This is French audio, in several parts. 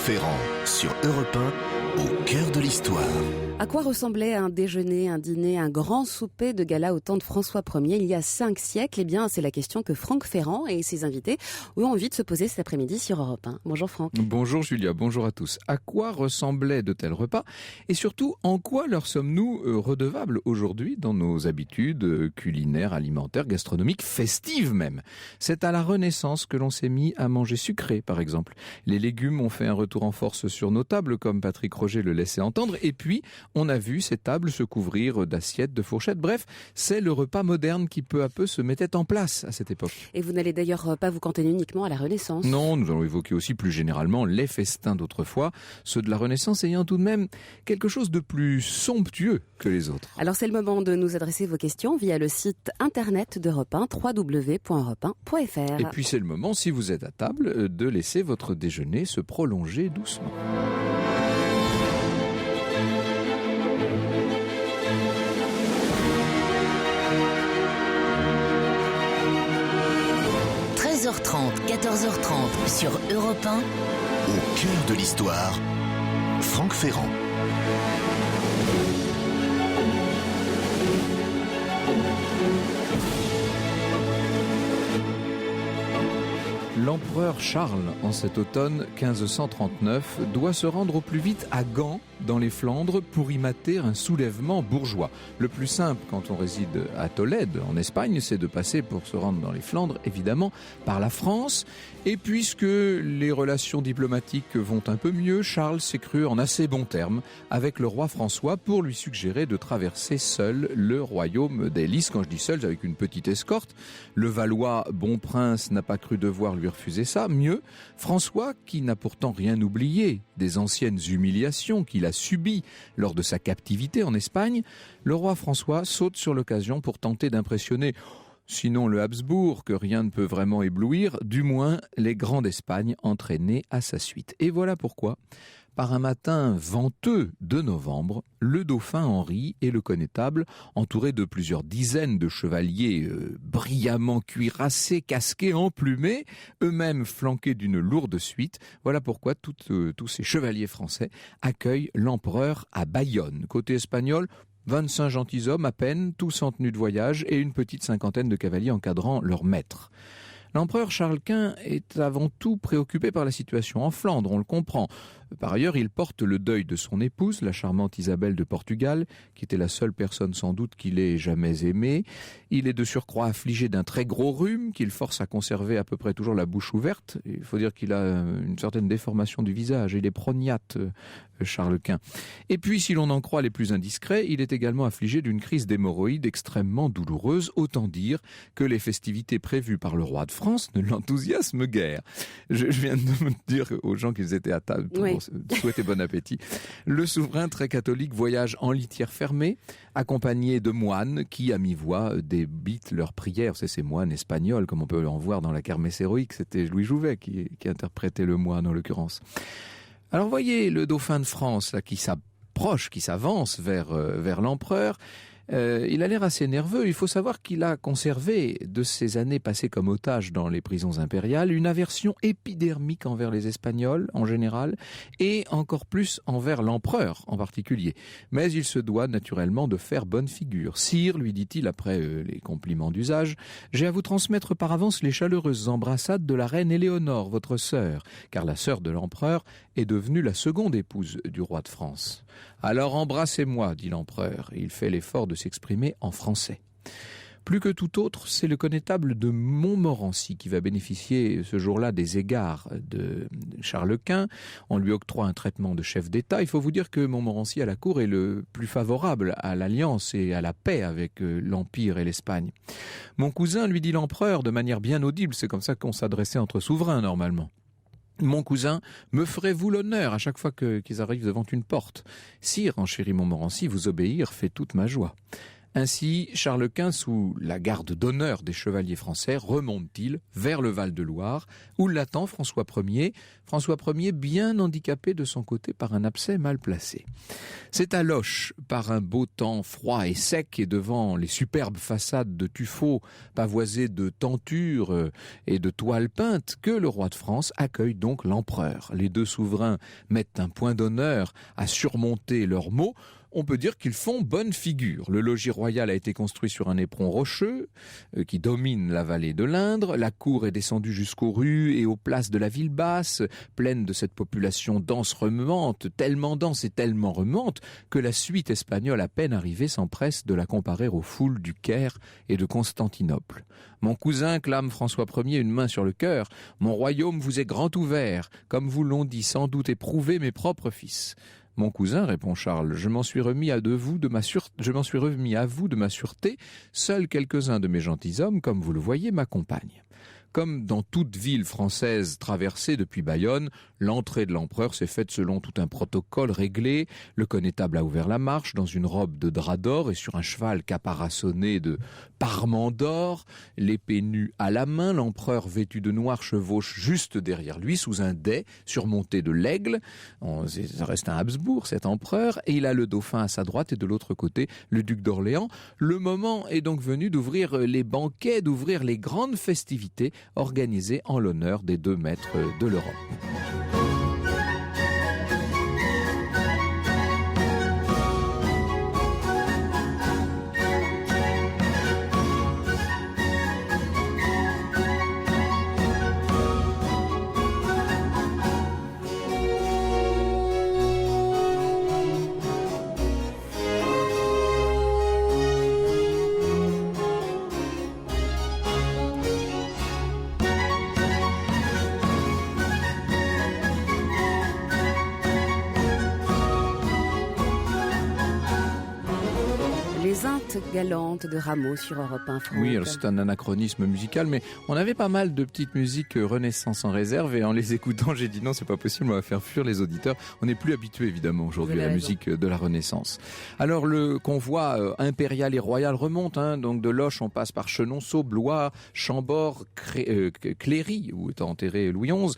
Ferrand, sur Europe 1, au cœur de l'histoire. À quoi ressemblait un déjeuner, un dîner, un grand souper de gala au temps de François Ier il y a 5 siècles? Eh bien, c'est la question que Franck Ferrand et ses invités ont envie de se poser cet après-midi sur Europe 1. Bonjour Franck. Bonjour Julia, bonjour à tous. À quoi ressemblaient de tels repas? Et surtout, en quoi leur sommes-nous redevables aujourd'hui dans nos habitudes culinaires, alimentaires, gastronomiques, festives même? C'est à la Renaissance que l'on s'est mis à manger sucré, par exemple. Les légumes ont fait un retour en force sur nos tables, comme Patrick Roger le laissait entendre, et puis on a vu ces tables se couvrir d'assiettes, de fourchettes. Bref, c'est le repas moderne qui peu à peu se mettait en place à cette époque. Et vous n'allez d'ailleurs pas vous cantonner uniquement à la Renaissance. Non, nous allons évoquer aussi plus généralement les festins d'autrefois, ceux de la Renaissance ayant tout de même quelque chose de plus somptueux que les autres. Alors c'est le moment de nous adresser vos questions via le site internet d'Europe 1, www.europe1.fr. Et puis c'est le moment, si vous êtes à table, de laisser votre déjeuner se prolonger doucement. – 14h30 sur Europe 1. Au cœur de l'histoire, Franck Ferrand. L'empereur Charles, en cet automne 1539, doit se rendre au plus vite à Gand, dans les Flandres, pour y mater un soulèvement bourgeois. Le plus simple, quand on réside à Tolède, en Espagne, c'est de passer pour se rendre dans les Flandres, évidemment, par la France. Et puisque les relations diplomatiques vont un peu mieux, Charles s'est cru en assez bons termes avec le roi François pour lui suggérer de traverser seul le royaume des Lys. Quand je dis seul, c'est avec une petite escorte. Le Valois, bon prince, n'a pas cru devoir lui refuser ça. Mieux, François, qui n'a pourtant rien oublié des anciennes humiliations qu'il a subies lors de sa captivité en Espagne, le roi François saute sur l'occasion pour tenter d'impressionner, sinon le Habsbourg, que rien ne peut vraiment éblouir, du moins les grands d'Espagne entraînés à sa suite. Et voilà pourquoi, par un matin venteux de novembre, le dauphin Henri et le connétable, entourés de plusieurs dizaines de chevaliers brillamment cuirassés, casqués, emplumés, eux-mêmes flanqués d'une lourde suite, voilà pourquoi tous ces chevaliers français accueillent l'empereur à Bayonne. Côté espagnol, 25 gentilshommes à peine, tous en tenue de voyage, et une petite cinquantaine de cavaliers encadrant leur maître. L'empereur Charles Quint est avant tout préoccupé par la situation en Flandre, on le comprend. Par ailleurs, il porte le deuil de son épouse, la charmante Isabelle de Portugal, qui était la seule personne sans doute qu'il ait jamais aimée. Il est de surcroît affligé d'un très gros rhume, qu'il force à conserver à peu près toujours la bouche ouverte. Il faut dire qu'il a une certaine déformation du visage, il est prognate, Charles Quint. Et puis, si l'on en croit les plus indiscrets, il est également affligé d'une crise d'hémorroïdes extrêmement douloureuse, autant dire que les festivités prévues par le roi de France ne l'enthousiasment guère. Je viens de dire aux gens qu'ils étaient à table pour souhaiter bon appétit. Le souverain très catholique voyage en litière fermée, accompagné de moines qui, à mi-voix, débitent leurs prières. C'est ces moines espagnols, comme on peut en voir dans la kermesse héroïque. C'était Louis Jouvet qui interprétait le moine en l'occurrence. Alors voyez le dauphin de France là, qui s'approche, qui s'avance vers l'empereur. Il a l'air assez nerveux. Il faut savoir qu'il a conservé, de ses années passées comme otage dans les prisons impériales, une aversion épidermique envers les Espagnols en général et encore plus envers l'empereur en particulier. Mais il se doit naturellement de faire bonne figure. « Sire, lui dit-il après les compliments d'usage, j'ai à vous transmettre par avance les chaleureuses embrassades de la reine Éléonore, votre sœur, car la sœur de l'empereur est devenue la seconde épouse du roi de France. Alors embrassez-moi, dit l'empereur. Il fait l'effort de s'exprimer en français. Plus que tout autre, c'est le connétable de Montmorency qui va bénéficier ce jour-là des égards de Charles Quint. On lui octroie un traitement de chef d'État. Il faut vous dire que Montmorency à la cour est le plus favorable à l'alliance et à la paix avec l'Empire et l'Espagne. Mon cousin, lui dit l'empereur de manière bien audible, c'est comme ça qu'on s'adressait entre souverains normalement. Mon cousin, me ferez-vous l'honneur à chaque fois qu'ils arrivent devant une porte? Sire, enchérit Montmorency, vous obéir fait toute ma joie. Ainsi, Charles Quint, sous la garde d'honneur des chevaliers français, remonte-t-il vers le Val-de-Loire, où l'attend François Ier. François Ier bien handicapé de son côté par un abcès mal placé. C'est à Loches, par un beau temps froid et sec et devant les superbes façades de tuffeau pavoisées de tentures et de toiles peintes, que le roi de France accueille donc l'empereur. Les deux souverains mettent un point d'honneur à surmonter leurs maux. On peut dire qu'ils font bonne figure. Le logis royal a été construit sur un éperon rocheux qui domine la vallée de l'Indre. La cour est descendue jusqu'aux rues et aux places de la ville basse, pleine de cette population dense remuante, tellement dense et tellement remuante que la suite espagnole à peine arrivée s'empresse de la comparer aux foules du Caire et de Constantinople. Mon cousin, clame François Ier une main sur le cœur, mon royaume vous est grand ouvert, comme vous l'ont dit sans doute éprouvé mes propres fils. Mon cousin, répond Charles, je m'en suis remis à vous de ma sûreté. Seuls quelques-uns de mes gentilshommes, comme vous le voyez, m'accompagnent. Comme dans toute ville française traversée depuis Bayonne, l'entrée de l'empereur s'est faite selon tout un protocole réglé. Le connétable a ouvert la marche dans une robe de drap d'or et sur un cheval caparaçonné de parements d'or, l'épée nue à la main, l'empereur vêtu de noir chevauche juste derrière lui sous un dais surmonté de l'aigle. Ça reste un Habsbourg, cet empereur, et il a le dauphin à sa droite et de l'autre côté le duc d'Orléans. Le moment est donc venu d'ouvrir les banquets, d'ouvrir les grandes festivités organisé en l'honneur des 2 maîtres de l'Europe. Galante de Rameau sur Europe 1. Oui, alors c'est un anachronisme musical, mais on avait pas mal de petites musiques Renaissance en réserve et en les écoutant, j'ai dit non, c'est pas possible, on va faire fuir les auditeurs. On n'est plus habitué évidemment aujourd'hui à la musique de la Renaissance. Alors le convoi impérial et royal remonte, donc de Loches on passe par Chenonceau, Blois, Chambord, Cléry où est enterré Louis XI,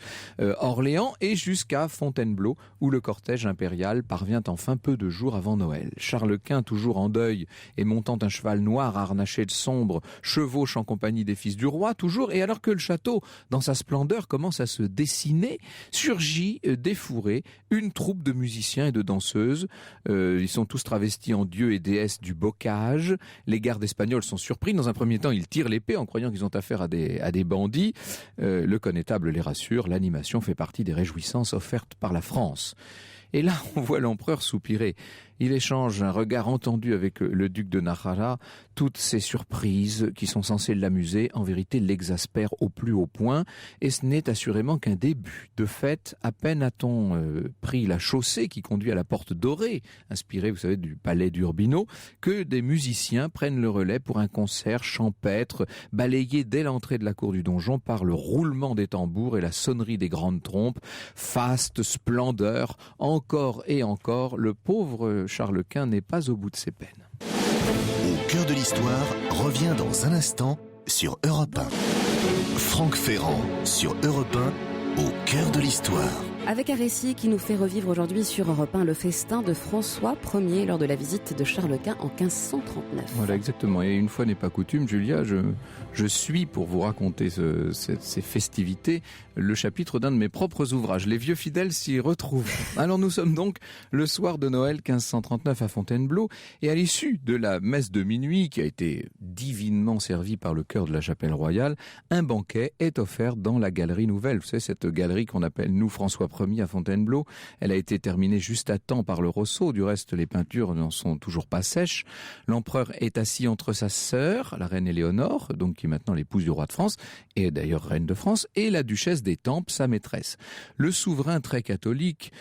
Orléans et jusqu'à Fontainebleau où le cortège impérial parvient enfin peu de jours avant Noël. Charles Quint, toujours en deuil et montant un cheval noir harnaché de sombre, chevauche en compagnie des fils du roi, toujours, et alors que le château, dans sa splendeur, commence à se dessiner, surgit défouré une troupe de musiciens et de danseuses. Ils sont tous travestis en dieux et déesses du bocage. Les gardes espagnols sont surpris. Dans un premier temps, ils tirent l'épée en croyant qu'ils ont affaire à des bandits. Le connétable les rassure, l'animation fait partie des réjouissances offertes par la France. Et là, on voit l'empereur soupirer. Il échange un regard entendu avec le duc de Nájera. Toutes ces surprises qui sont censées l'amuser, en vérité, l'exaspèrent au plus haut point. Et ce n'est assurément qu'un début. De fait, à peine a-t-on pris la chaussée qui conduit à la porte dorée, inspirée, vous savez, du palais d'Urbino, que des musiciens prennent le relais pour un concert champêtre, balayé dès l'entrée de la cour du donjon par le roulement des tambours et la sonnerie des grandes trompes. Faste splendeur, encore et encore, le pauvre Charles Quint n'est pas au bout de ses peines. Au cœur de l'histoire revient dans un instant sur Europe 1. Franck Ferrand sur Europe 1, au cœur de l'histoire. Avec un récit qui nous fait revivre aujourd'hui sur Europe 1 le festin de François Ier lors de la visite de Charles Quint en 1539. Voilà, exactement. Et une fois n'est pas coutume, Julia, je suis pour vous raconter ces festivités le chapitre d'un de mes propres ouvrages. Les vieux fidèles s'y retrouvent. Alors nous sommes donc le soir de Noël 1539 à Fontainebleau et à l'issue de la messe de minuit qui a été divinement servie par le chœur de la chapelle royale, un banquet est offert dans la galerie nouvelle. Vous savez, cette galerie qu'on appelle nous François Ier à Fontainebleau, elle a été terminée juste à temps par le Rousseau. Du reste, les peintures n'en sont toujours pas sèches. L'empereur est assis entre sa sœur, la reine Éléonore, donc qui est maintenant l'épouse du roi de France, et d'ailleurs reine de France, et la duchesse d'Étampes, sa maîtresse. Le souverain très catholique,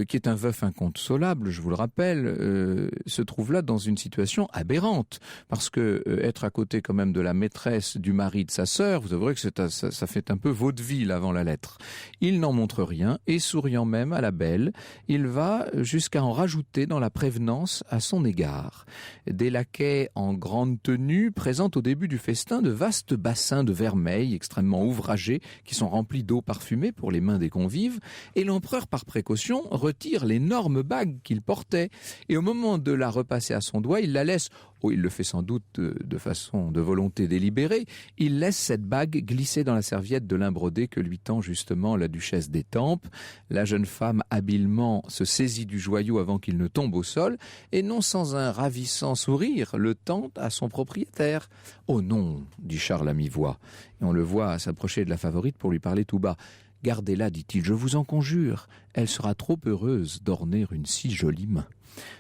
qui est un veuf inconsolable, je vous le rappelle, se trouve là dans une situation aberrante, parce que être à côté quand même de la maîtresse du mari de sa sœur, vous avouerez que ça fait un peu vaudeville avant la lettre. Il n'en montre rien et souriant même à la belle, il va jusqu'à en rajouter dans la prévenance à son égard. Des laquais en grande tenue présentent au début du festin de vastes bassins de vermeil extrêmement ouvragés qui sont remplis d'eau parfumée pour les mains des convives, et l'empereur par précaution retire l'énorme bague qu'il portait, et au moment de la repasser à son doigt, il la laisse, il le fait sans doute de façon de volonté délibérée, il laisse cette bague glisser dans la serviette de lin brodé que lui tend justement la duchesse d'Étampes. La jeune femme habilement se saisit du joyau avant qu'il ne tombe au sol, et non sans un ravissant sourire le tend à son propriétaire. « Oh non !» dit Charles à mi-voix, et on le voit s'approcher de la favorite pour lui parler tout bas. « Gardez-la, dit-il, je vous en conjure, elle sera trop heureuse d'orner une si jolie main. »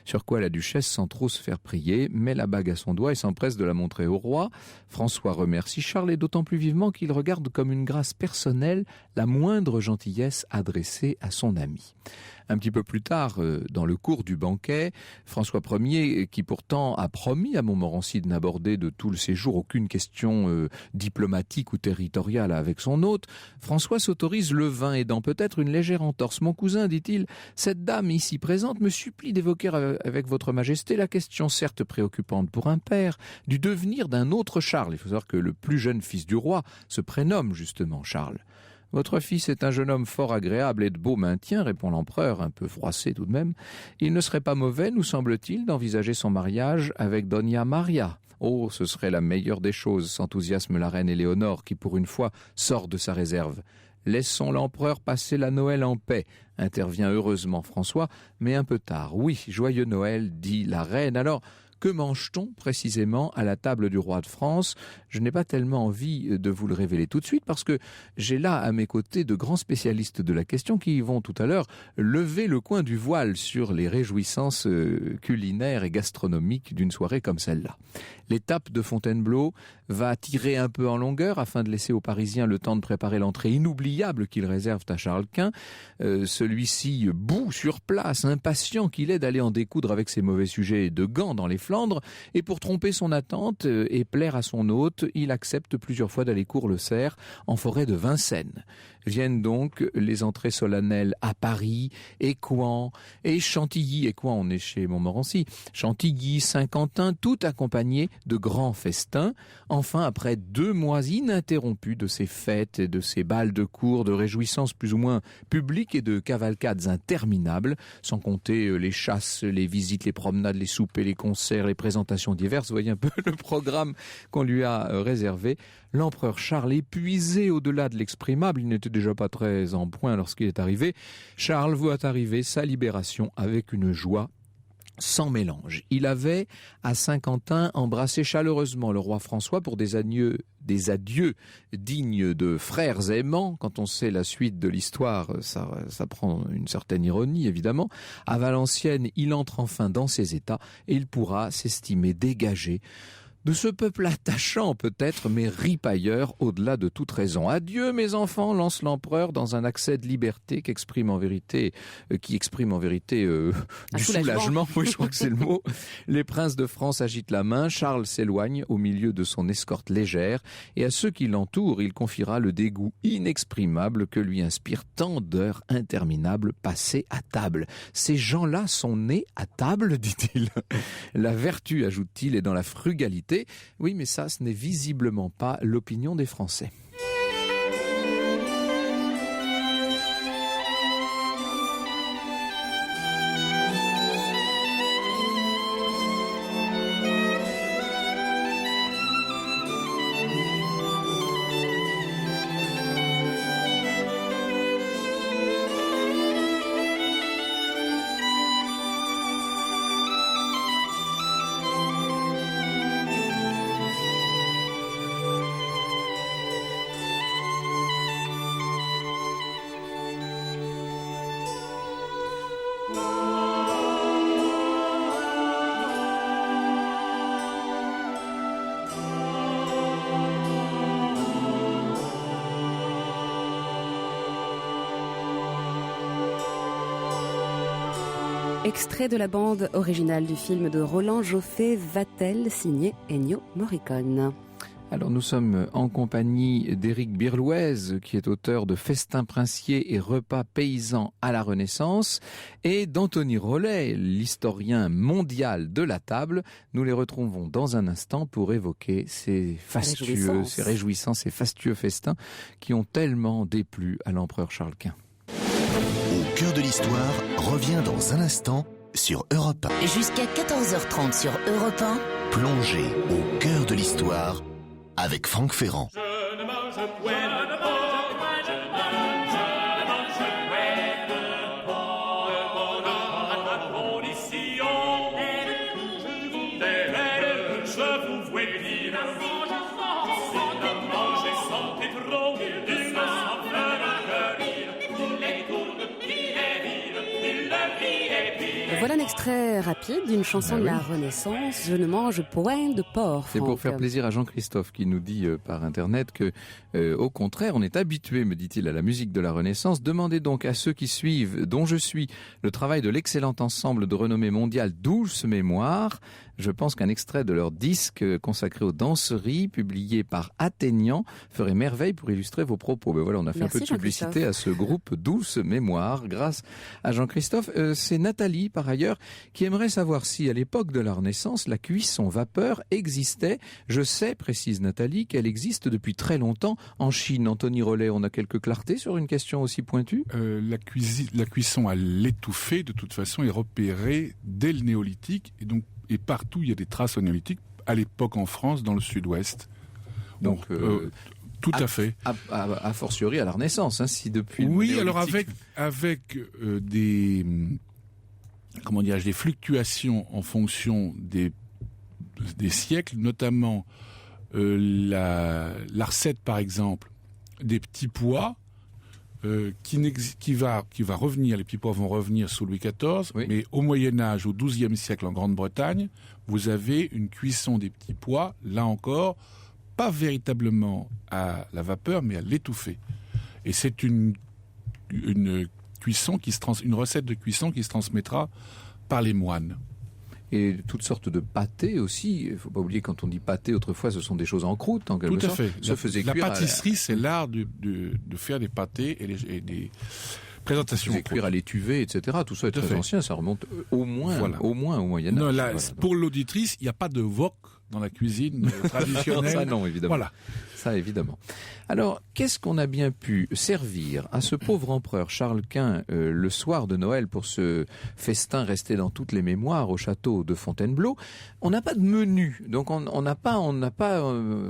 Sur quoi la duchesse, sans trop se faire prier, met la bague à son doigt et s'empresse de la montrer au roi. François remercie Charles, et d'autant plus vivement qu'il regarde comme une grâce personnelle la moindre gentillesse adressée à son ami. Un petit peu plus tard, dans le cours du banquet, François Ier, qui pourtant a promis à Montmorency de n'aborder de tout le séjour aucune question diplomatique ou territoriale avec son hôte, François s'autorise le vin, aidant peut-être une légère entorse. « Mon cousin, dit-il, cette dame ici présente me supplie d'évoquer avec votre majesté la question certes préoccupante pour un père, du devenir d'un autre Charles. » Il faut savoir que le plus jeune fils du roi se prénomme justement Charles. « Votre fils est un jeune homme fort agréable et de beau maintien, répond l'empereur, un peu froissé tout de même. Il ne serait pas mauvais, nous semble-t-il, d'envisager son mariage avec Doña Maria. Oh, ce serait la meilleure des choses, s'enthousiasme la reine Éléonore, qui pour une fois sort de sa réserve. Laissons l'empereur passer la Noël en paix, intervient heureusement François, mais un peu tard. Oui, joyeux Noël, dit la reine. Alors, que mange-t-on précisément à la table du roi de France ? Je n'ai pas tellement envie de vous le révéler tout de suite parce que j'ai là à mes côtés de grands spécialistes de la question qui vont tout à l'heure lever le coin du voile sur les réjouissances culinaires et gastronomiques d'une soirée comme celle-là. L'étape de Fontainebleau va tirer un peu en longueur afin de laisser aux Parisiens le temps de préparer l'entrée inoubliable qu'ils réservent à Charles Quint. Celui-ci bout sur place, impatient qu'il est d'aller en découdre avec ses mauvais sujets de gants dans les Flandre, et pour tromper son attente et plaire à son hôte, il accepte plusieurs fois d'aller Cours-le-Cerf en forêt de Vincennes. Viennent donc les entrées solennelles à Paris, Écouen et Chantilly. Écouen, on est chez Montmorency. Chantilly, Saint-Quentin, tout accompagné de grands festins. Enfin, après 2 mois ininterrompus de ces fêtes et de ces bals de cour, de réjouissances plus ou moins publiques et de cavalcades interminables, sans compter les chasses, les visites, les promenades, les soupers, les concerts, les présentations diverses, vous voyez un peu le programme qu'on lui a réservé. L'empereur Charles, épuisé au-delà de l'exprimable, il n'était déjà pas très en point lorsqu'il est arrivé, Charles voit arriver sa libération avec une joie sans mélange. Il avait, à Saint-Quentin, embrassé chaleureusement le roi François pour des adieux dignes de frères aimants. Quand on sait la suite de l'histoire, ça prend une certaine ironie, évidemment. À Valenciennes, il entre enfin dans ses états et il pourra s'estimer dégagé de ce peuple attachant peut-être, mais ripailleur au-delà de toute raison. Adieu mes enfants, lance l'empereur dans un accès de liberté qui exprime en vérité du soulagement. Oui, je crois que c'est le mot. Les princes de France agitent la main, Charles s'éloigne au milieu de son escorte légère, et à ceux qui l'entourent, il confiera le dégoût inexprimable que lui inspire tant d'heures interminables passées à table. Ces gens-là sont nés à table, dit-il. La vertu, ajoute-t-il, est dans la frugalité. Oui, mais ça, ce n'est visiblement pas l'opinion des Français. Extrait de la bande originale du film de Roland Joffé, Vatel, signé Ennio Morricone. Alors nous sommes en compagnie d'Éric Birlouez, qui est auteur de Festins princiers et repas paysans à la Renaissance, et d'Anthony Rollet, l'historien mondial de la table. Nous les retrouvons dans un instant pour évoquer ces réjouissances et fastueux festins qui ont tellement déplu à l'empereur Charles Quint. Au cœur de l'histoire revient dans un instant sur Europe 1. Jusqu'à 14h30 sur Europe 1. Plongez au cœur de l'histoire avec Franck Ferrand. Je ne mange point de porc, je ne mange point de porc. À ma condition, je vous vois dire, si le manger sentait trop, il me semble que rire, les tournes, il est vide, il le riait pire. Voilà un extrait rapide d'une chanson de la Renaissance, Je ne mange point de porc. C'est pour faire plaisir à Jean-Christophe qui nous dit par internet que, au contraire, on est habitué, me dit-il, à la musique de la Renaissance. Demandez donc à ceux qui suivent, dont je suis, le travail de l'excellent ensemble de renommée mondiale Douce Mémoire. Je pense qu'un extrait de leur disque consacré aux danseries, publié par Athénian, ferait merveille pour illustrer vos propos. Ben voilà, on a fait un peu de publicité à ce groupe Douce Mémoire grâce à Jean-Christophe. C'est Nathalie, par ailleurs, qui aimerait savoir si, à l'époque de la Renaissance, la cuisson vapeur existait. Je sais, précise Nathalie, qu'elle existe depuis très longtemps en Chine. Anthony Rollet, on a quelques clartés sur une question aussi pointue ? La cuisson à l'étouffée, de toute façon, est repérée dès le néolithique, et partout il y a des traces au néolithique, à l'époque en France, dans le sud-ouest. Donc, tout à fait. A fortiori à la Renaissance, hein, si depuis. Oui, alors avec des fluctuations en fonction des siècles, notamment la recette, par exemple, des petits pois. Qui va revenir, les petits pois vont revenir sous Louis XIV, oui. Mais au Moyen-Âge, au XIIe siècle en Grande-Bretagne, vous avez une cuisson des petits pois, là encore, pas véritablement à la vapeur, mais à l'étouffée. Et c'est une recette de cuisson qui se transmettra par les moines. Et toutes sortes de pâtés aussi. Il ne faut pas oublier, quand on dit pâté, autrefois, ce sont des choses en croûte, en quelque sorte. Tout à fait. La pâtisserie, c'est l'art de faire des pâtés et des présentations. Des cuire à l'étuvée, etc. Tout ça est très ancien. Ça remonte au moins au Moyen-Âge. Pour l'auditrice, il n'y a pas de wok dans la cuisine traditionnelle. Ça, non, évidemment. Voilà. Ça, évidemment. Alors, qu'est-ce qu'on a bien pu servir à ce pauvre empereur Charles Quint le soir de Noël pour ce festin resté dans toutes les mémoires au château de Fontainebleau? On n'a pas de menu, donc on n'a pas,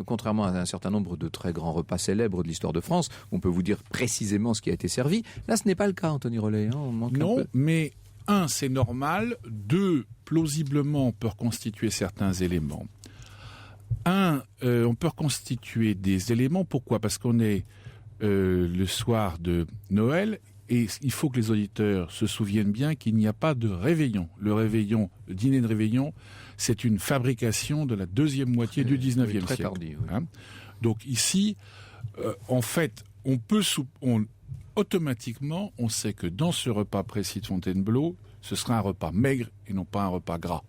contrairement à un certain nombre de très grands repas célèbres de l'histoire de France, on peut vous dire précisément ce qui a été servi. Là, ce n'est pas le cas, Anthony Rollet. Hein, on manque un peu. Mais c'est normal. 2, plausiblement, on peut reconstituer certains éléments. On peut reconstituer des éléments. Pourquoi ? Parce qu'on est le soir de Noël et il faut que les auditeurs se souviennent bien qu'il n'y a pas de réveillon. Le dîner de réveillon, c'est une fabrication de la deuxième moitié du 19e siècle. Très tardi, oui. Hein ? Donc ici, en fait, automatiquement, on sait que dans ce repas précis de Fontainebleau, ce sera un repas maigre et non pas un repas gras.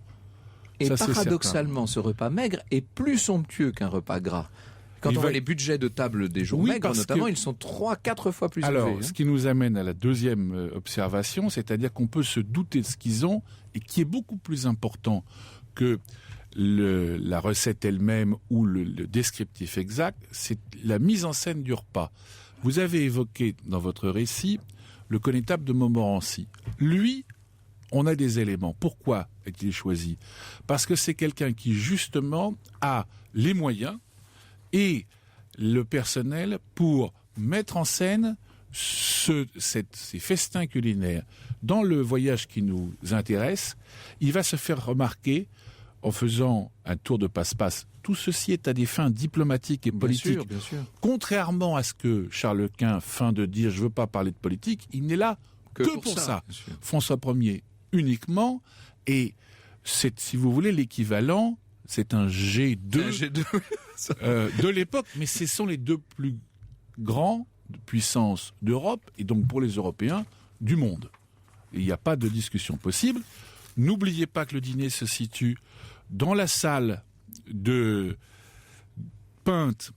Et ça, paradoxalement, ce repas maigre est plus somptueux qu'un repas gras. Quand on voit les budgets de table des jours maigres, notamment, ils sont 3-4 fois plus élevés. Alors, ce qui nous amène à la deuxième observation, c'est-à-dire qu'on peut se douter de ce qu'ils ont, et qui est beaucoup plus important que la recette elle-même ou le descriptif exact, c'est la mise en scène du repas. Vous avez évoqué dans votre récit le connétable de Montmorency. Lui, on a des éléments. Pourquoi est-il choisi ? Parce que c'est quelqu'un qui, justement, a les moyens et le personnel pour mettre en scène ces festins culinaires. Dans le voyage qui nous intéresse, il va se faire remarquer en faisant un tour de passe-passe. Tout ceci est à des fins diplomatiques et politiques. Bien sûr. Contrairement à ce que Charles Quint feint de dire « je ne veux pas parler de politique », il n'est là que pour ça. François Ier uniquement, et c'est, si vous voulez, l'équivalent, c'est un G2, de l'époque, mais ce sont les 2 plus grands puissances d'Europe, et donc pour les Européens, du monde. Il n'y a pas de discussion possible. N'oubliez pas que le dîner se situe dans la salle peinte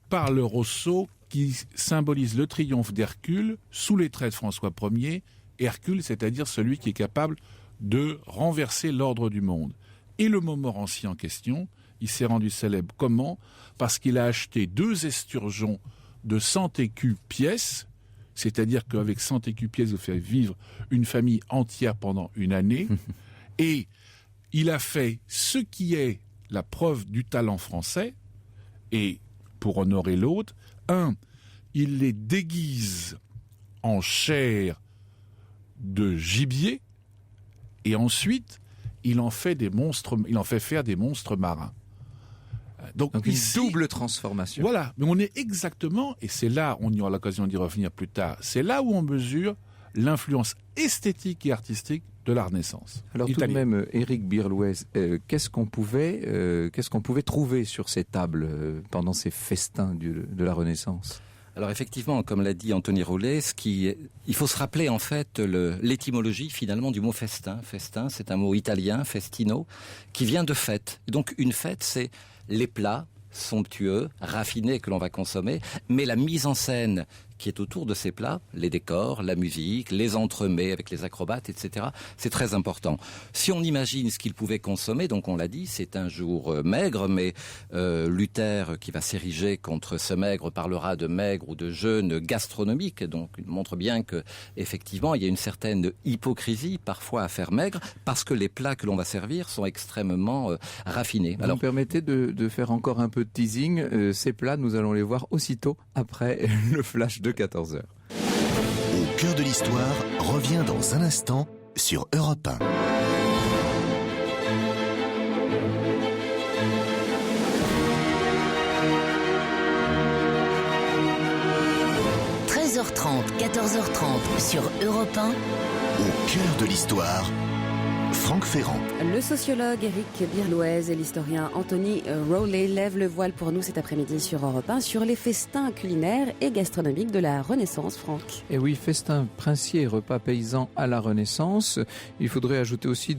par le Rosso qui symbolise le triomphe d'Hercule sous les traits de François Ier. Hercule, c'est-à-dire celui qui est capable de renverser l'ordre du monde. Et le Montmorency en question, il s'est rendu célèbre comment ? Parce qu'il a acheté 2 esturgeons de 100 écus pièce, c'est-à-dire qu'avec 100 écus pièce, vous faites vivre une famille entière pendant une année, et il a fait ce qui est la preuve du talent français, et pour honorer l'autre, il les déguise en chair de gibier, et ensuite, il en fait faire des monstres marins. Donc ici, une double transformation. Voilà, mais on est exactement, et c'est là, on y aura l'occasion d'y revenir plus tard, c'est là où on mesure l'influence esthétique et artistique de la Renaissance. Alors tout de même, Éric Birlouez, qu'est-ce qu'on pouvait trouver sur ces tables pendant ces festins de la Renaissance ? Alors effectivement, comme l'a dit Anthony Rollet, il faut se rappeler en fait l'étymologie finalement du mot festin. Festin, c'est un mot italien, festino, qui vient de fête. Donc une fête, c'est les plats somptueux, raffinés que l'on va consommer, mais la mise en scène qui est autour de ces plats, les décors, la musique, les entremets avec les acrobates, etc. C'est très important. Si on imagine ce qu'ils pouvaient consommer, donc on l'a dit, c'est un jour maigre, mais Luther, qui va s'ériger contre ce maigre, parlera de maigre ou de jeûne gastronomique, donc il montre bien que effectivement il y a une certaine hypocrisie parfois à faire maigre, parce que les plats que l'on va servir sont extrêmement raffinés. Alors, vous me permettez de faire encore un peu de teasing. Ces plats, nous allons les voir aussitôt après le flash de 14h. Au cœur de l'histoire revient dans un instant sur Europe 1. – 13h30, 14h30 sur Europe 1. Au cœur de l'histoire, Franck Ferrand. Le sociologue Éric Birlouez et l'historien Anthony Rollet lèvent le voile pour nous cet après-midi sur Europe 1 sur les festins culinaires et gastronomiques de la Renaissance, Franck. Et oui, festins princiers et repas paysans à la Renaissance. Il faudrait ajouter aussi,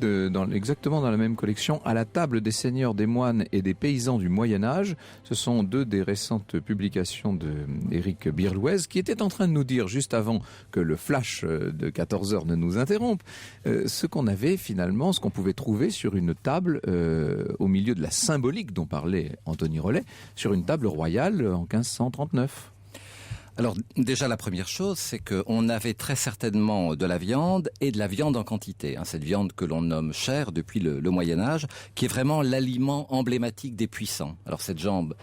exactement dans la même collection, à la table des seigneurs, des moines et des paysans du Moyen-Âge. Ce sont 2 des récentes publications d'Éric Birlouez, qui était en train de nous dire, juste avant que le flash de 14h ne nous interrompe, ce qu'on avait finalement, ce qu'on pouvait trouver sur une table au milieu de la symbolique dont parlait Anthony Rollet, sur une table royale en 1539. Alors déjà la première chose, c'est qu'on avait très certainement de la viande et de la viande en quantité. Cette viande que l'on nomme chair depuis le Moyen-Âge, qui est vraiment l'aliment emblématique des puissants. Alors cette viande,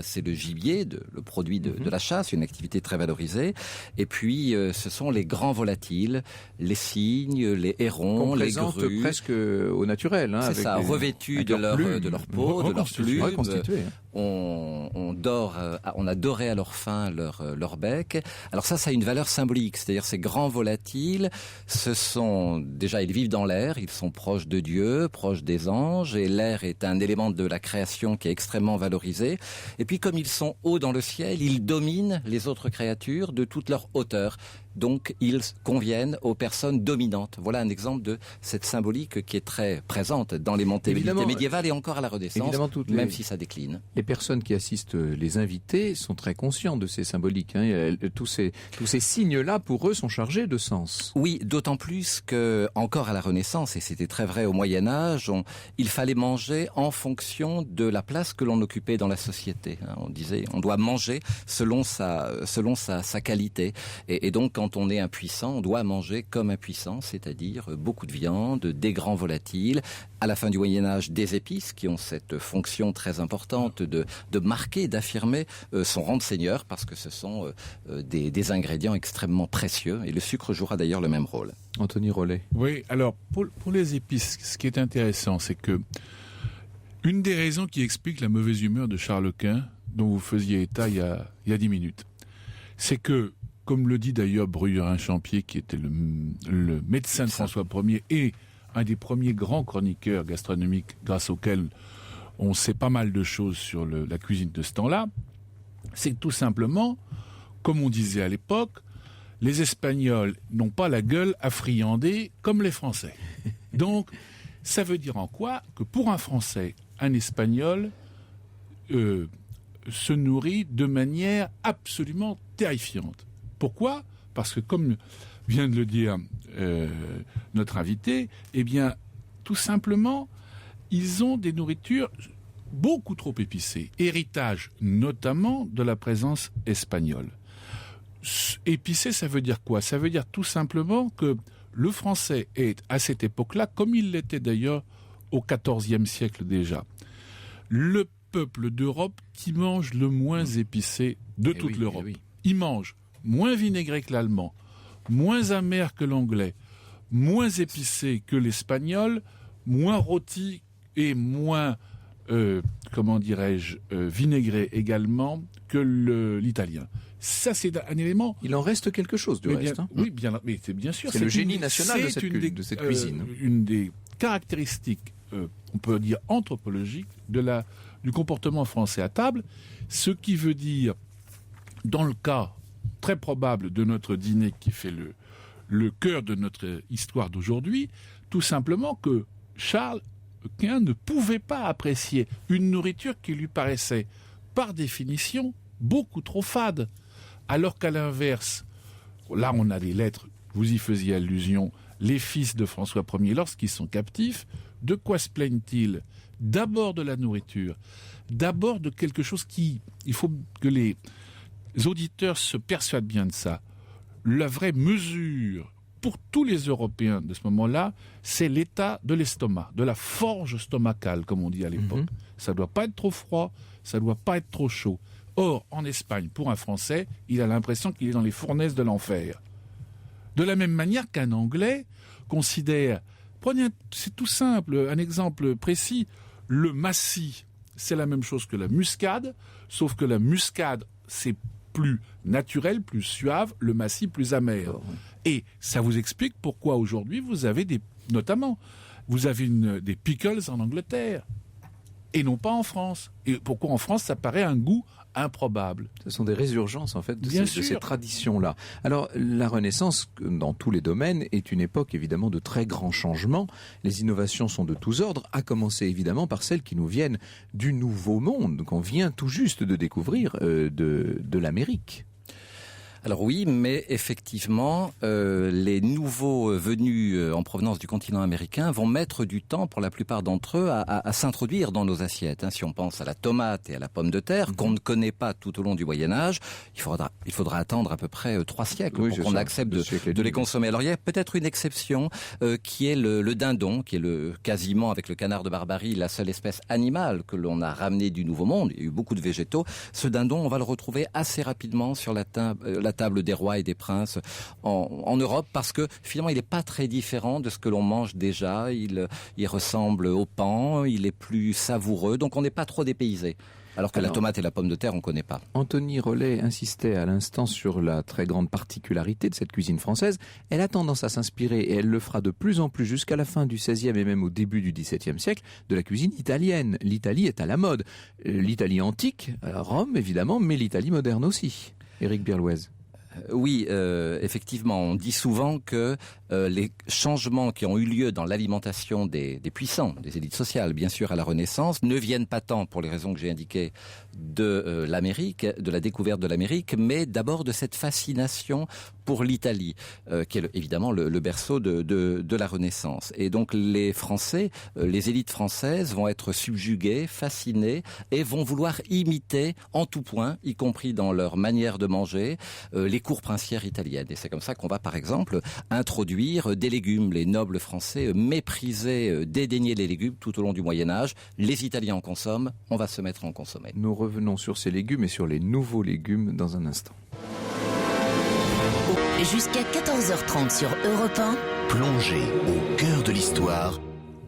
c'est le gibier, le produit de la chasse, une activité très valorisée. Et puis ce sont les grands volatiles, les cygnes, les hérons, les grues. Presque au naturel. C'est ça, revêtus de leur peau, de leur plume. On a doré à leur fin leur bec. Alors ça a une valeur symbolique, c'est-à-dire ces grands volatiles, ils vivent dans l'air, ils sont proches de Dieu, proches des anges, et l'air est un élément de la création qui est extrêmement valorisé. Et puis comme ils sont hauts dans le ciel, ils dominent les autres créatures de toute leur hauteur. Donc, ils conviennent aux personnes dominantes. Voilà un exemple de cette symbolique qui est très présente dans les mentalités médiévales et encore à la Renaissance, même si ça décline. Les personnes qui assistent, les invités, sont très conscients de ces symboliques. Tous ces signes-là, pour eux, sont chargés de sens. Oui, d'autant plus que, encore à la Renaissance, et c'était très vrai au Moyen-Âge, il fallait manger en fonction de la place que l'on occupait dans la société. On disait, on doit manger selon sa qualité. Et donc, quand on est un puissant, on doit manger comme un puissant, c'est-à-dire beaucoup de viande, des grands volatiles. À la fin du Moyen-Âge, des épices qui ont cette fonction très importante de marquer, d'affirmer son rang de seigneur, parce que ce sont des ingrédients extrêmement précieux. Et le sucre jouera d'ailleurs le même rôle. Anthony Rollet. Oui, alors pour les épices, ce qui est intéressant, c'est que une des raisons qui explique la mauvaise humeur de Charles Quint, dont vous faisiez état il y a 10 minutes, c'est que, comme le dit d'ailleurs Bruyérin-Champier, qui était le médecin de François Ier et un des premiers grands chroniqueurs gastronomiques grâce auxquels on sait pas mal de choses sur la cuisine de ce temps-là, c'est que tout simplement, comme on disait à l'époque, les Espagnols n'ont pas la gueule à friander comme les Français. Donc, ça veut dire en quoi que pour un Français, un Espagnol se nourrit de manière absolument terrifiante. Pourquoi ? Parce que, comme vient de le dire notre invité, eh bien, tout simplement, ils ont des nourritures beaucoup trop épicées, héritage notamment de la présence espagnole. Épicé, ça veut dire quoi ? Ça veut dire tout simplement que le français est, à cette époque-là, comme il l'était d'ailleurs au XIVe siècle déjà, le peuple d'Europe qui mange le moins épicé de toute l'Europe. Il mange moins vinaigré que l'allemand, moins amer que l'anglais, moins épicé que l'espagnol, moins rôti et moins, vinaigré également que l'italien. Ça, c'est un élément... Il en reste quelque chose du reste. Oui, mais c'est bien sûr. C'est le génie national de cette cuisine. Une des caractéristiques, on peut dire anthropologiques, du comportement français à table, ce qui veut dire, dans le cas très probable de notre dîner qui fait le cœur de notre histoire d'aujourd'hui, tout simplement que Charles Quint ne pouvait pas apprécier une nourriture qui lui paraissait, par définition, beaucoup trop fade. Alors qu'à l'inverse, là on a des lettres, vous y faisiez allusion, les fils de François Ier, lorsqu'ils sont captifs, de quoi se plaignent-ils ? D'abord de la nourriture, d'abord de quelque chose il faut que les auditeurs se persuadent bien de ça. La vraie mesure pour tous les Européens de ce moment-là, c'est l'état de l'estomac, de la forge stomacale, comme on dit à l'époque. Ça ne doit pas être trop froid, ça ne doit pas être trop chaud. Or, en Espagne, pour un Français, il a l'impression qu'il est dans les fournaises de l'enfer. De la même manière qu'un Anglais considère... c'est tout simple, un exemple précis. Le massis, c'est la même chose que la muscade, sauf que la muscade, c'est plus naturel, plus suave, le massis plus amer. Et ça vous explique pourquoi aujourd'hui vous avez des pickles en Angleterre et non pas en France. Et pourquoi en France ça paraît un goût improbable. Ce sont des résurgences en fait de ces traditions-là. Alors la Renaissance, dans tous les domaines, est une époque évidemment de très grands changements. Les innovations sont de tous ordres, à commencer évidemment par celles qui nous viennent du Nouveau Monde, qu'on vient tout juste de découvrir de l'Amérique. Alors oui, mais effectivement, les nouveaux venus en provenance du continent américain vont mettre du temps, pour la plupart d'entre eux, à s'introduire dans nos assiettes. Si on pense à la tomate et à la pomme de terre, qu'on ne connaît pas tout au long du Moyen-Âge, il faudra attendre à peu près 3 siècles pour qu'on accepte de les consommer. Alors il y a peut-être une exception qui est le dindon, qui est quasiment, avec le canard de Barbarie, la seule espèce animale que l'on a ramenée du Nouveau Monde. Il y a eu beaucoup de végétaux. Ce dindon, on va le retrouver assez rapidement sur la table des rois et des princes en Europe, parce que finalement il n'est pas très différent de ce que l'on mange déjà. Il ressemble au pan, il est plus savoureux, donc on n'est pas trop dépaysé. Alors que la tomate et la pomme de terre, on ne connaît pas. Anthony Rollet insistait à l'instant sur la très grande particularité de cette cuisine française. Elle a tendance à s'inspirer, et elle le fera de plus en plus jusqu'à la fin du XVIe et même au début du XVIIe siècle, de la cuisine italienne. L'Italie est à la mode. L'Italie antique, Rome évidemment, mais l'Italie moderne aussi. Éric Birlouez. Oui, effectivement, on dit souvent que les changements qui ont eu lieu dans l'alimentation des puissants, des élites sociales, bien sûr, à la Renaissance, ne viennent pas tant, pour les raisons que j'ai indiquées, de l'Amérique, de la découverte de l'Amérique, mais d'abord de cette fascination pour l'Italie, qui est évidemment le berceau de la Renaissance. Et donc les Français, les élites françaises vont être subjuguées, fascinées, et vont vouloir imiter en tout point, y compris dans leur manière de manger, les cours princières italiennes. Et c'est comme ça qu'on va, par exemple, introduire des légumes. Les nobles français méprisaient, dédaignaient les légumes tout au long du Moyen-Âge. Les Italiens en consomment, on va se mettre à en consommer. Nous revenons sur ces légumes et sur les nouveaux légumes dans un instant. Jusqu'à 14h30 sur Europe 1. Plongez au cœur de l'histoire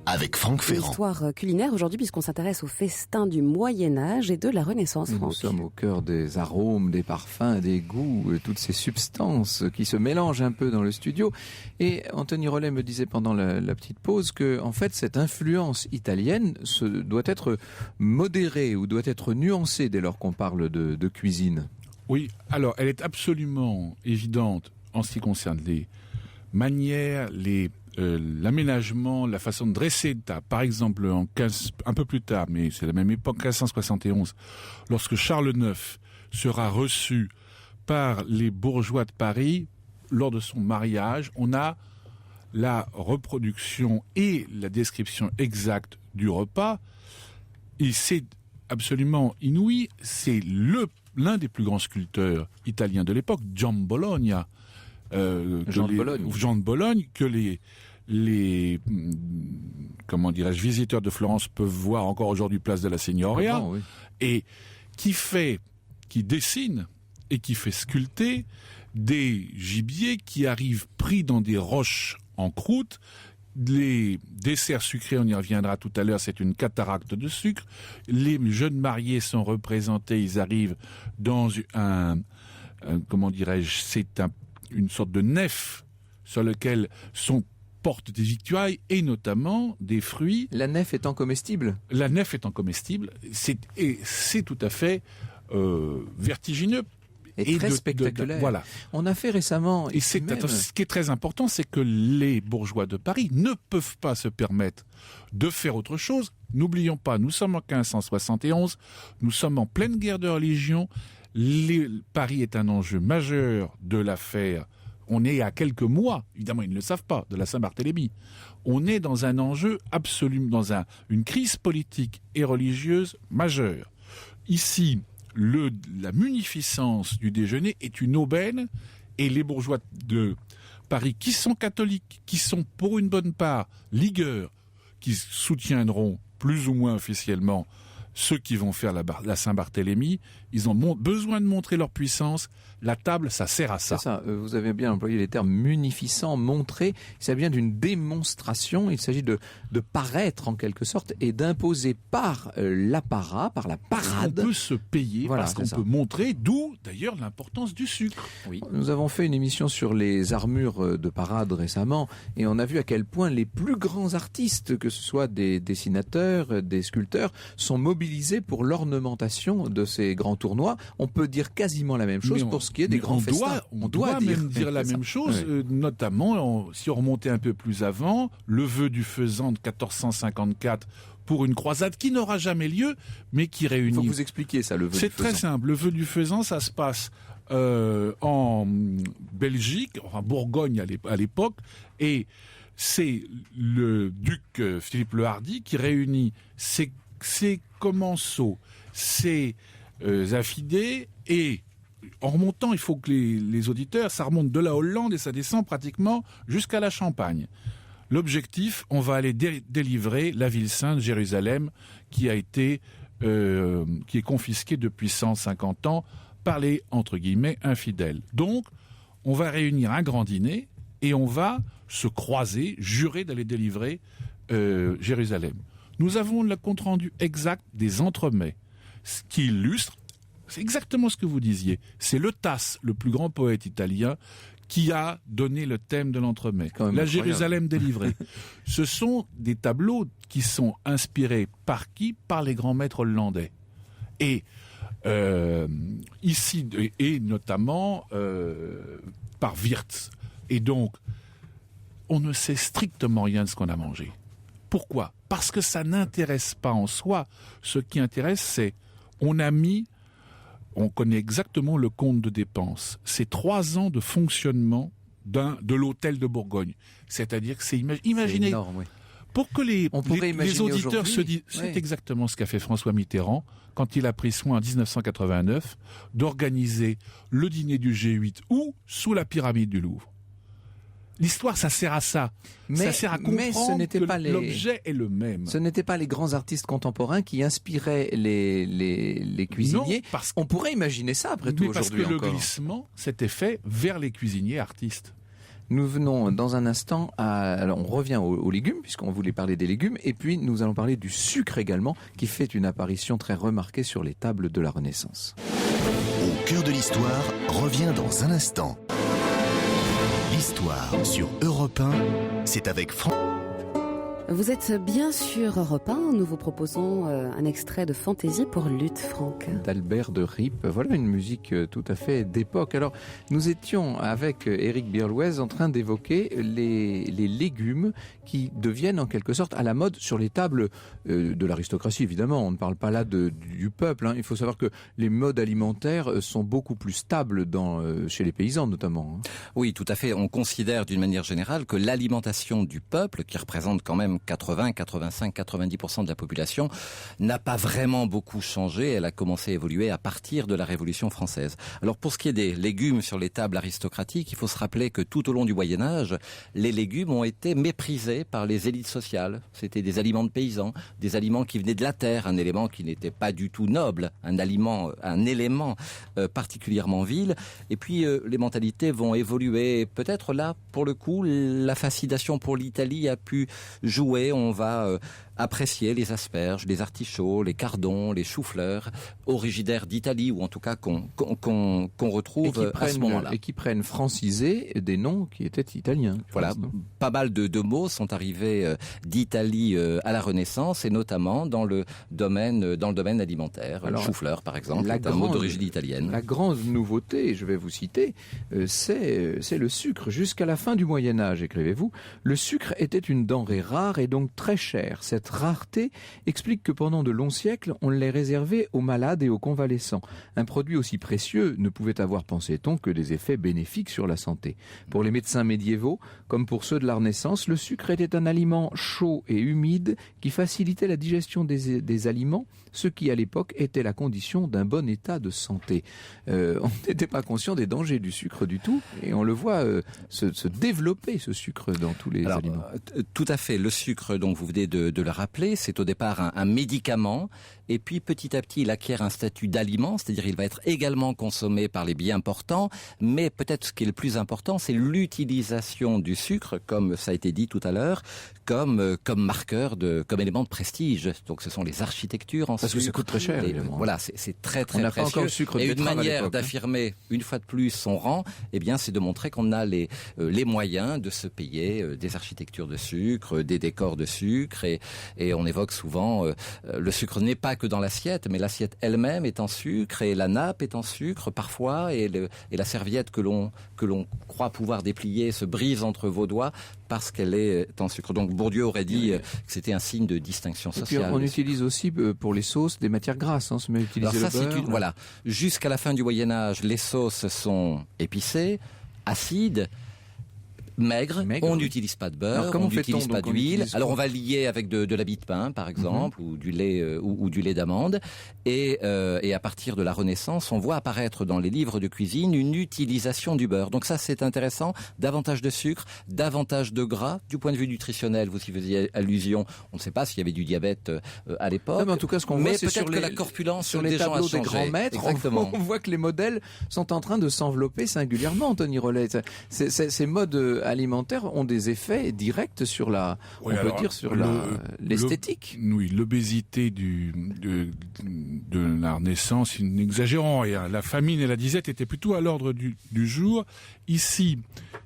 avec Franck Ferrand. Histoire culinaire aujourd'hui, puisqu'on s'intéresse aux festins du Moyen-Âge et de la Renaissance. Nous sommes au cœur des arômes, des parfums, des goûts, toutes ces substances qui se mélangent un peu dans le studio. Et Anthony Rollet me disait pendant la petite pause que, en fait, cette influence italienne doit être modérée ou doit être nuancée dès lors qu'on parle de cuisine. Oui, alors elle est absolument évidente en ce qui concerne les manières, les l'aménagement, la façon de dresser une table. Par exemple, un peu plus tard, mais c'est la même époque, 1571, lorsque Charles IX sera reçu par les bourgeois de Paris, lors de son mariage, on a la reproduction et la description exacte du repas. Et c'est absolument inouï. C'est l'un des plus grands sculpteurs italiens de l'époque, Jean de Bologna. Jean de Bologne, que les comment dirais-je, visiteurs de Florence peuvent voir encore aujourd'hui place de la Signoria, oui. Et qui dessine et qui fait sculpter des gibiers qui arrivent pris dans des roches en croûte. Les desserts sucrés, on y reviendra tout à l'heure, c'est une cataracte de sucre. Les jeunes mariés sont représentés, ils arrivent dans comment dirais-je, c'est une sorte de nef sur lequel portent des victuailles et notamment des fruits. La nef étant comestible. La nef étant comestible, c'est tout à fait vertigineux. Et très spectaculaire. Voilà. On a fait récemment... Et ce qui est très important, c'est que les bourgeois de Paris ne peuvent pas se permettre de faire autre chose. N'oublions pas, nous sommes en 1571, nous sommes en pleine guerre de religion. Paris est un enjeu majeur de l'affaire. On est à quelques mois, évidemment ils ne le savent pas, de la Saint-Barthélemy. On est dans un enjeu absolu, dans une crise politique et religieuse majeure. Ici, la munificence du déjeuner est une aubaine, et les bourgeois de Paris, qui sont catholiques, qui sont pour une bonne part ligueurs, qui soutiendront plus ou moins officiellement ceux qui vont faire la Saint-Barthélemy, ils ont besoin de montrer leur puissance. La table, ça sert à ça. C'est ça. Vous avez bien employé les termes munificent, montrer. Il s'agit bien d'une démonstration. Il s'agit de paraître en quelque sorte et d'imposer par l'apparat, par la parade. On peut se payer parce qu'on peut montrer, d'où d'ailleurs l'importance du sucre. Oui. Nous avons fait une émission sur les armures de parade récemment et on a vu à quel point les plus grands artistes, que ce soit des dessinateurs, des sculpteurs, sont mobilisés pour l'ornementation de ces grands tournois. On peut dire quasiment la même chose pour ce qui est des grands festins. On doit même dire la même chose, notamment si on remontait un peu plus avant, le vœu du faisan de 1454 pour une croisade qui n'aura jamais lieu, mais qui réunit... Il faut vous expliquer ça, le vœu du faisan. C'est très simple. Le vœu du faisan, ça se passe en Belgique, en Bourgogne à l'époque, et c'est le duc Philippe le Hardi qui réunit ses commensaux, ses affidés, et en remontant, il faut que les auditeurs, ça remonte de la Hollande et ça descend pratiquement jusqu'à la Champagne. L'objectif, on va aller délivrer la ville sainte, Jérusalem, qui est confisquée depuis 150 ans par les, entre guillemets, infidèles. Donc, on va réunir un grand dîner et on va se croiser, jurer d'aller délivrer Jérusalem. Nous avons le compte-rendu exact des entremets, ce qui illustre, c'est exactement ce que vous disiez. C'est le Tasse, le plus grand poète italien, qui a donné le thème de l'entremet. La Jérusalem délivrée. Ce sont des tableaux qui sont inspirés par qui ? Par les grands maîtres hollandais. Et ici, et notamment par Wiertz. Et donc, on ne sait strictement rien de ce qu'on a mangé. Pourquoi ? Parce que ça n'intéresse pas en soi. Ce qui intéresse, c'est on connaît exactement le compte de dépenses. C'est 3 ans de fonctionnement de l'hôtel de Bourgogne. C'est-à-dire que imaginez, énorme, oui. Pour que les auditeurs se disent, c'est exactement ce qu'a fait François Mitterrand quand il a pris soin en 1989 d'organiser le dîner du G8 ou sous la pyramide du Louvre. L'histoire, ça sert à ça. Ça sert à comprendre que l'objet est le même. Ce n'étaient pas les grands artistes contemporains qui inspiraient les cuisiniers. Non, on pourrait imaginer ça, après tout, aujourd'hui encore. Parce que le glissement s'était fait vers les cuisiniers artistes. Nous venons dans un instant alors on revient aux légumes, puisqu'on voulait parler des légumes, et puis nous allons parler du sucre également, qui fait une apparition très remarquée sur les tables de la Renaissance. Au cœur de l'histoire revient dans un instant. L'histoire sur Europe 1, c'est avec Franck. Vous êtes bien sur Europe 1. Nous vous proposons un extrait de Fantaisie pour lutte, Franck. D'Albert de Rippe. Voilà une musique tout à fait d'époque. Alors, nous étions avec Éric Birlouez en train d'évoquer les légumes qui deviennent en quelque sorte à la mode sur les tables de l'aristocratie. Évidemment, on ne parle pas là du peuple. Hein. Il faut savoir que les modes alimentaires sont beaucoup plus stables chez les paysans notamment. Hein. Oui, tout à fait. On considère d'une manière générale que l'alimentation du peuple, qui représente quand même 80, 85, 90% de la population, n'a pas vraiment beaucoup changé. Elle a commencé à évoluer à partir de la Révolution française. Alors pour ce qui est des légumes sur les tables aristocratiques, il faut se rappeler que tout au long du Moyen-Âge, les légumes ont été méprisés par les élites sociales. C'était des aliments de paysans, des aliments qui venaient de la terre, un élément qui n'était pas du tout noble, un élément particulièrement vil. Et puis les mentalités vont évoluer. Peut-être là, pour le coup, la fascination pour l'Italie a pu jouer. On va apprécier les asperges, les artichauts, les cardons, les choux-fleurs, originaires d'Italie, ou en tout cas qu'on retrouve à ce moment-là. Et qui prennent francisés des noms qui étaient italiens. Voilà, pas mal de mots sont arrivés d'Italie à la Renaissance, et notamment dans le domaine alimentaire. Alors, le chou-fleur, par exemple, est un mot d'origine italienne. La grande nouveauté, je vais vous citer, c'est le sucre. Jusqu'à la fin du Moyen-Âge, écrivez-vous, le sucre était une denrée rare et donc très chère. Cette rareté explique que pendant de longs siècles, on l'ait réservé aux malades et aux convalescents. Un produit aussi précieux ne pouvait avoir, pensait-on, que des effets bénéfiques sur la santé. Pour les médecins médiévaux, comme pour ceux de la Renaissance, le sucre était un aliment chaud et humide qui facilitait la digestion des aliments, ce qui à l'époque était la condition d'un bon état de santé. On n'était pas conscient des dangers du sucre du tout, et on le voit se développer, ce sucre, dans tous les aliments. Tout à fait. Le sucre, donc vous venez de le rappeler, c'est au départ un médicament, et puis petit à petit il acquiert un statut d'aliment, c'est-à-dire il va être également consommé par les bien portants, mais peut-être ce qui est le plus important, c'est l'utilisation du sucre, comme ça a été dit tout à l'heure, comme marqueur, comme élément de prestige. Donc ce sont les architectures en Parce sucre. que ça coûte très cher, évidemment. Voilà, c'est très très on n'a précieux. pas encore le sucre de et une betterave manière à l'époque, d'affirmer une fois de plus son rang, eh bien c'est de montrer qu'on a les moyens de se payer des architectures de sucre, des décors de sucre, et on évoque souvent le sucre n'est pas que dans l'assiette, mais l'assiette elle-même est en sucre, et la nappe est en sucre parfois, et la serviette que l'on croit pouvoir déplier se brise entre vos doigts parce qu'elle est en sucre. Donc Bourdieu aurait dit que c'était un signe de distinction sociale. Et puis on utilise aussi pour les sauces des matières grasses. On se met à utiliser alors ça, le beurre. voilà. Jusqu'à la fin du Moyen-Âge, les sauces sont épicées, acides, maigre. On n'utilise pas de beurre, on n'utilise pas d'huile. Alors on va lier avec de la mie de pain, par exemple, ou du lait d'amande. Et à partir de la Renaissance, on voit apparaître dans les livres de cuisine une utilisation du beurre. Donc ça, c'est intéressant. Davantage de sucre, davantage de gras. Du point de vue nutritionnel, vous y faisiez allusion. On ne sait pas s'il y avait du diabète à l'époque. Mais en tout cas, ce qu'on voit, c'est sur la corpulence sur les tableaux des grands maîtres. On voit que les modèles sont en train de s'envelopper singulièrement, Anthony Rollet. Ces modes alimentaires ont des effets directs sur l'esthétique. Oui, l'obésité de la Renaissance, n'exagérons rien. La famine et la disette étaient plutôt à l'ordre du jour. Ici,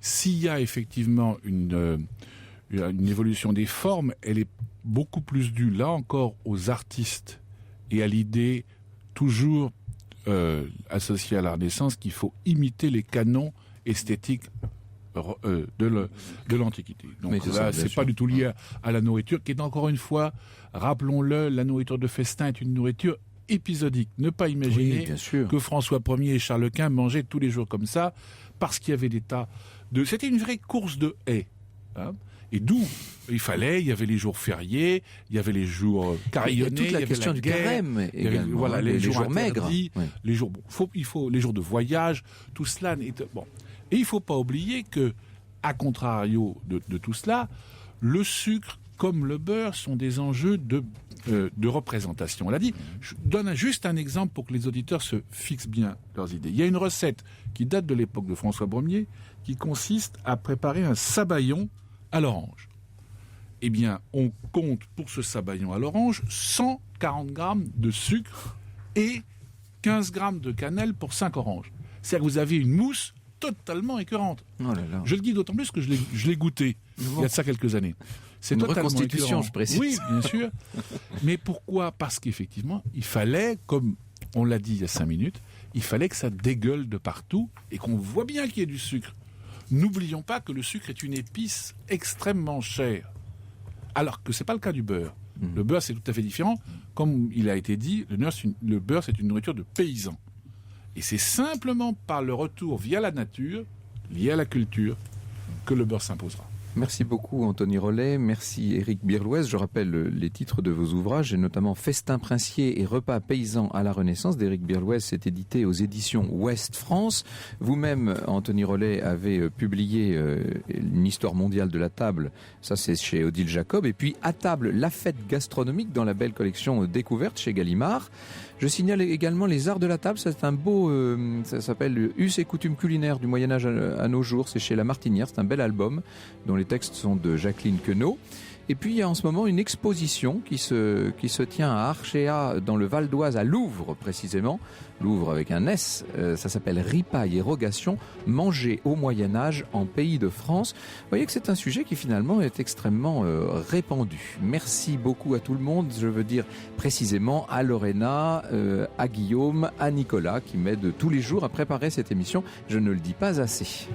s'il y a effectivement une évolution des formes, elle est beaucoup plus due, là encore, aux artistes et à l'idée toujours associée à la Renaissance qu'il faut imiter les canons esthétiques de l'Antiquité. Donc là, c'est pas du tout lié à la nourriture, qui est encore une fois, rappelons-le, la nourriture de festin est une nourriture épisodique. Ne pas imaginer que François Ier et Charles Quint mangeaient tous les jours comme ça, parce qu'il y avait des tas de... C'était une vraie course de haies. Hein, et d'où il y avait les jours fériés, il y avait les jours carillonnés, toute la question du carême, voilà, les jours maigres, les jours, les jours de voyage, tout cela. Bon. Et il ne faut pas oublier que, à contrario de tout cela, le sucre comme le beurre sont des enjeux de représentation. On l'a dit. Je donne juste un exemple pour que les auditeurs se fixent bien leurs idées. Il y a une recette qui date de l'époque de François Ier qui consiste à préparer un sabayon à l'orange. Eh bien, on compte pour ce sabayon à l'orange 140 grammes de sucre et 15 grammes de cannelle pour 5 oranges. C'est-à-dire que vous avez une mousse totalement écœurante. Oh là là. Je le dis d'autant plus que je l'ai goûté il y a de ça quelques années. C'est une totalement reconstitution, écœurant. je précise. Oui, bien sûr. Mais pourquoi ? Parce qu'effectivement, il fallait, comme on l'a dit il y a 5 minutes, il fallait que ça dégueule de partout et qu'on voit bien qu'il y ait du sucre. N'oublions pas que le sucre est une épice extrêmement chère, alors que ce n'est pas le cas du beurre. Le beurre, c'est tout à fait différent. Comme il a été dit, le beurre, c'est une nourriture de paysans. Et c'est simplement par le retour via la nature, lié à la culture, que le beurre s'imposera. Merci beaucoup Anthony Rollet, merci Éric Birlouez. Je rappelle les titres de vos ouvrages, et notamment Festin princier et repas paysans à la Renaissance d'Éric Birlouez. C'est édité aux éditions Ouest France. Vous-même, Anthony Rollet, avez publié une histoire mondiale de la table. Ça, c'est chez Odile Jacob. Et puis À table, la fête gastronomique dans la belle collection Découverte chez Gallimard. Je signale également Les Arts de la table. C'est un beau, ça s'appelle Us et coutumes culinaires du Moyen-Âge à nos jours. C'est chez La Martinière. C'est un bel album dont les textes sont de Jacqueline Queneau. Et puis il y a en ce moment une exposition qui se tient à Archéa, dans le Val d'Oise, à Louvre précisément. Louvre avec un S, ça s'appelle Ripaille et Rogation, manger au Moyen-Âge en pays de France. Vous voyez que c'est un sujet qui finalement est extrêmement répandu. Merci beaucoup à tout le monde, je veux dire précisément à Lorena, à Guillaume, à Nicolas qui m'aident tous les jours à préparer cette émission. Je ne le dis pas assez.